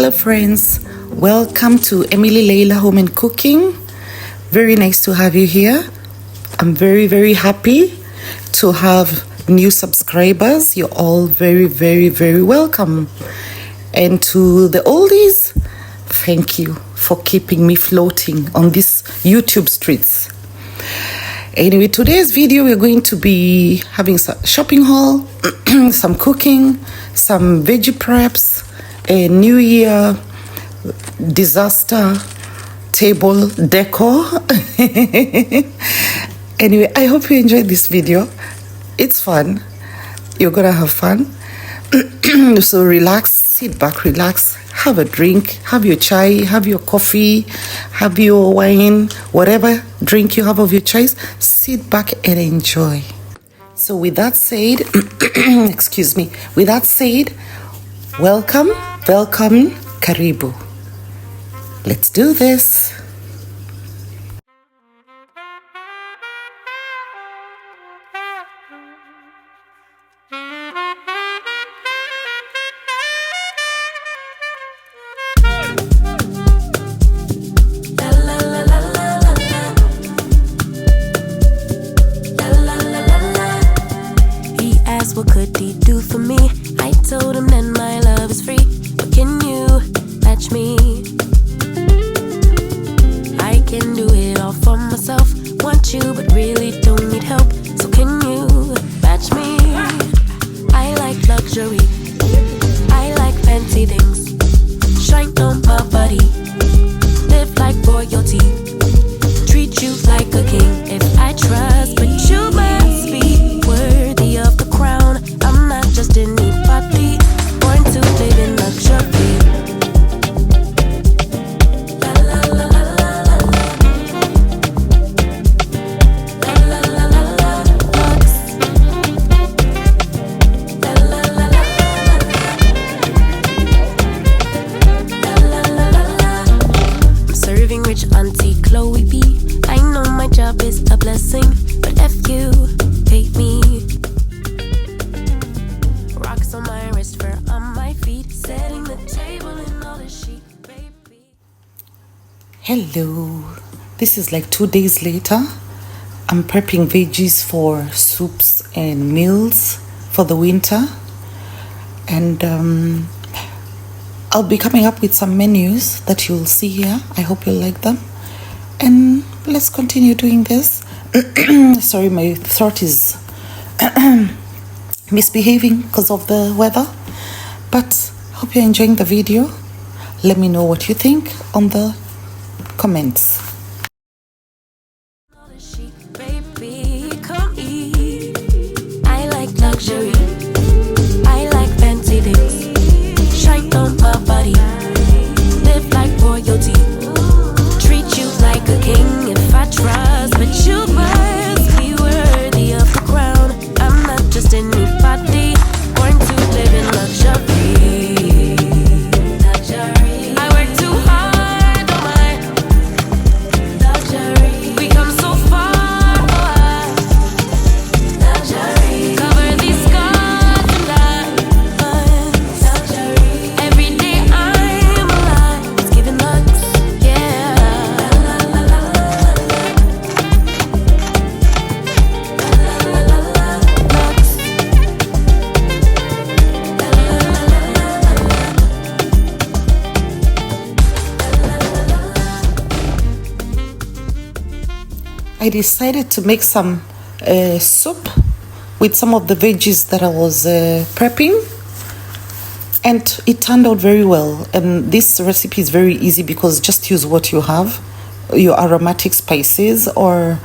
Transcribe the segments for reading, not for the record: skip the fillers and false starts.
Hello friends, welcome to Emily Leila Home and Cooking. Very nice to have you here. I'm very happy to have new subscribers. You're all very welcome. And to the oldies, thank you for keeping me floating on these YouTube streets. Anyway, today's video we're going to be having some shopping haul, some cooking, some veggie preps, a new year disaster table decor. Anyway, I hope you enjoyed this video. It's fun. You're gonna have fun. So relax, sit back, relax, have a drink, have your chai, have your coffee, have your wine, whatever drink you have of your choice, sit back and enjoy. So with that said, excuse me, with that said, welcome, Karibu. Let's do this. What could he do for me? I told him that my love is free. But can you match me? I can do it all for myself. Want you but really don't need help. So can you match me? I like luxury, I like fancy things. Shine on my body, live like royalty, treat you like a king. If I trust, but you must be worthy of the crown. I'm not just anybody, born to live in luxury. La la la la la la. La la la la la. Lux. La la la la la. La la la la la. I'm serving rich Auntie Chloe B. I know my job is a blessing, but if you pay me. Rocks on my wrist, fur on my feet, setting the table in all the chic, baby. Hello, this is like 2 days later. I'm prepping veggies for soups and meals for the winter, and I'll be coming up with some menus that you'll see here. I hope you'll like them, and let's continue doing this. Sorry, my throat is misbehaving because of the weather, but hope you're enjoying the video. Let me know what you think on the comments. All the chic, baby, come eat. I like luxury, I like fancy things. Shine on my body, live like royalty, treat you like a king. If I trust, but you must be worthy of the crown. I'm not just anybody, born to live in luxury. Luxury. I work too hard, don't mind. Luxury. We come so far, boy. Luxury. Cover these scars and lines. Luxury. Every day I'm alive, it's giving lux, yeah. La la la la la. La la la la la. Lux. I decided to make some soup with some of the veggies that I was prepping, and it turned out very well. And this recipe is very easy because just use what you have, your aromatic spices or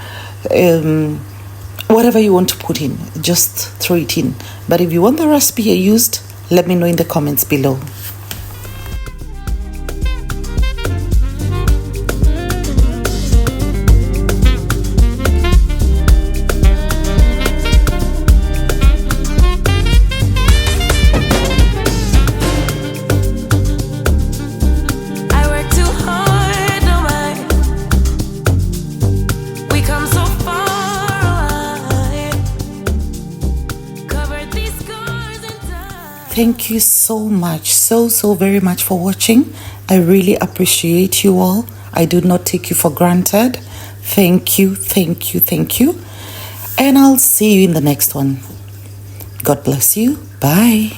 whatever you want to put in, just throw it in. But if you want the recipe I used, let me know in the comments below. I work too hard, don't mind. We come so far away. Cover these scars and die. Thank you so much, so very much for watching. I really appreciate you all. I do not take you for granted. Thank you. And I'll see you in the next one. God bless you. Bye.